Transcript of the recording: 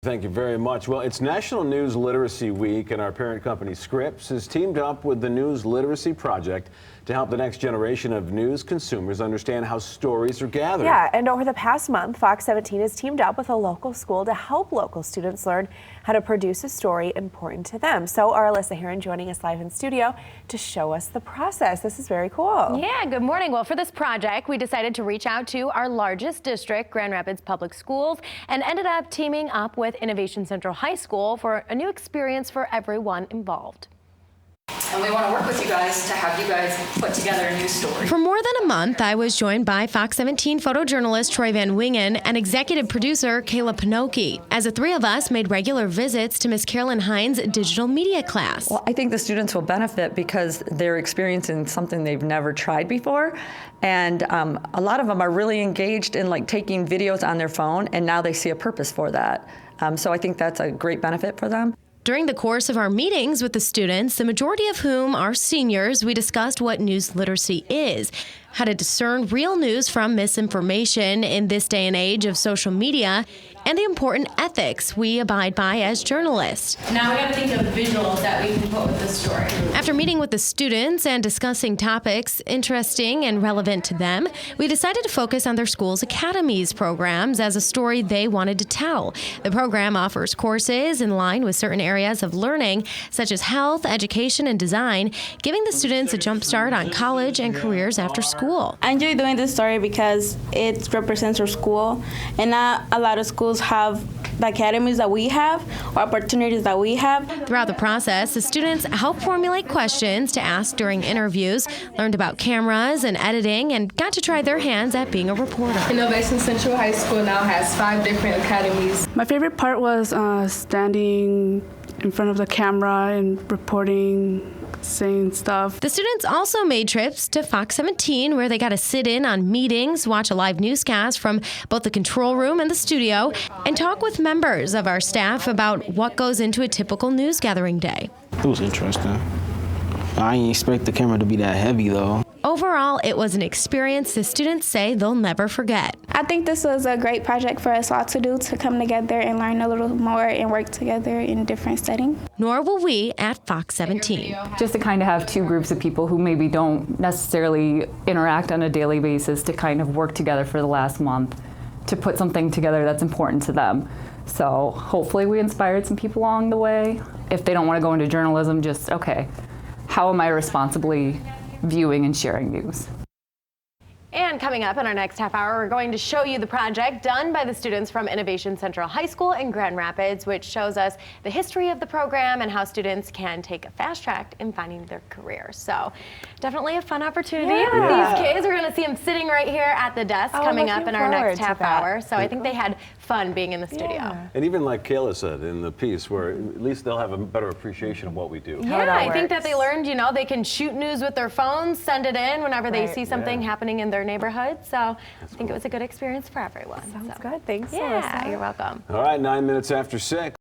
Thank you very much. Well, it's National News Literacy Week, and our parent company Scripps has teamed up with the News Literacy Project to help the next generation of news consumers understand how stories are gathered. Yeah, and over the past month, Fox 17 has teamed up with a local school to help local students learn how to produce a story important to them. So our Alyssa Heron joining us live in studio to show us the process. This is very cool. Yeah, good morning. Well, for this project, we decided to reach out to our largest district, Grand Rapids Public Schools, and ended up teaming up with Innovation Central High School for a new experience for everyone involved. And we want to work with you guys to have you guys put together a news story. For more than a month, I was joined by Fox 17 photojournalist Troy Van Wingen and executive producer Kayla Pinocchi, as the three of us made regular visits to Miss Carolyn Hines' digital media class. Well, I think the students will benefit because they're experiencing something they've never tried before. And a lot of them are really engaged in taking videos on their phone, and now they see a purpose for that. So I think that's a great benefit for them. During the course of our meetings with the students, the majority of whom are seniors, we discussed what news literacy is, how to discern real news from misinformation in this day and age of social media, and the important ethics we abide by as journalists. Now we got to think of visuals that we can put with the story. After meeting with the students and discussing topics interesting and relevant to them, we decided to focus on their school's academies programs as a story they wanted to tell. The program offers courses in line with certain areas of learning, such as health, education, and design, giving the students a jump start on college and careers after school. I enjoy doing this story because it represents our school, and not a lot of schools have the academies that we have or opportunities that we have. Throughout the process, the students helped formulate questions to ask during interviews, learned about cameras and editing, and got to try their hands at being a reporter. Innovation Central High School now has 5 different academies. My favorite part was standing in front of the camera and reporting, saying stuff. The students also made trips to Fox 17, where they got to sit in on meetings, watch a live newscast from both the control room and the studio, and talk with members of our staff about what goes into a typical news gathering day. It was interesting. I didn't expect the camera to be that heavy, though. Overall, it was an experience the students say they'll never forget. I think this was a great project for us all to do, to come together and learn a little more and work together in different settings. Nor will we at Fox 17. Just to kind of have two groups of people who maybe don't necessarily interact on a daily basis to kind of work together for the last month to put something together that's important to them. So hopefully we inspired some people along the way. If they don't want to go into journalism, just, okay, how am I responsibly viewing and sharing news? And coming up in our next half hour, we're going to show you the project done by the students from Innovation Central High School in Grand Rapids, which shows us the history of the program and how students can take a fast track in finding their career. So definitely a fun opportunity with these kids. We're going to see them sitting right here at the desk coming up in our next half hour. So I think they had fun being in the studio. And even like Kayla said in the piece, where at least they'll have a better appreciation of what we do. Yeah, I think that they learned, they can shoot news with their phones, send it in whenever they see something happening in their neighborhood. So I think it was a good experience for everyone. Sounds good. Thanks, Yeah, Alyssa. you're welcome. All right, 9 minutes after 6.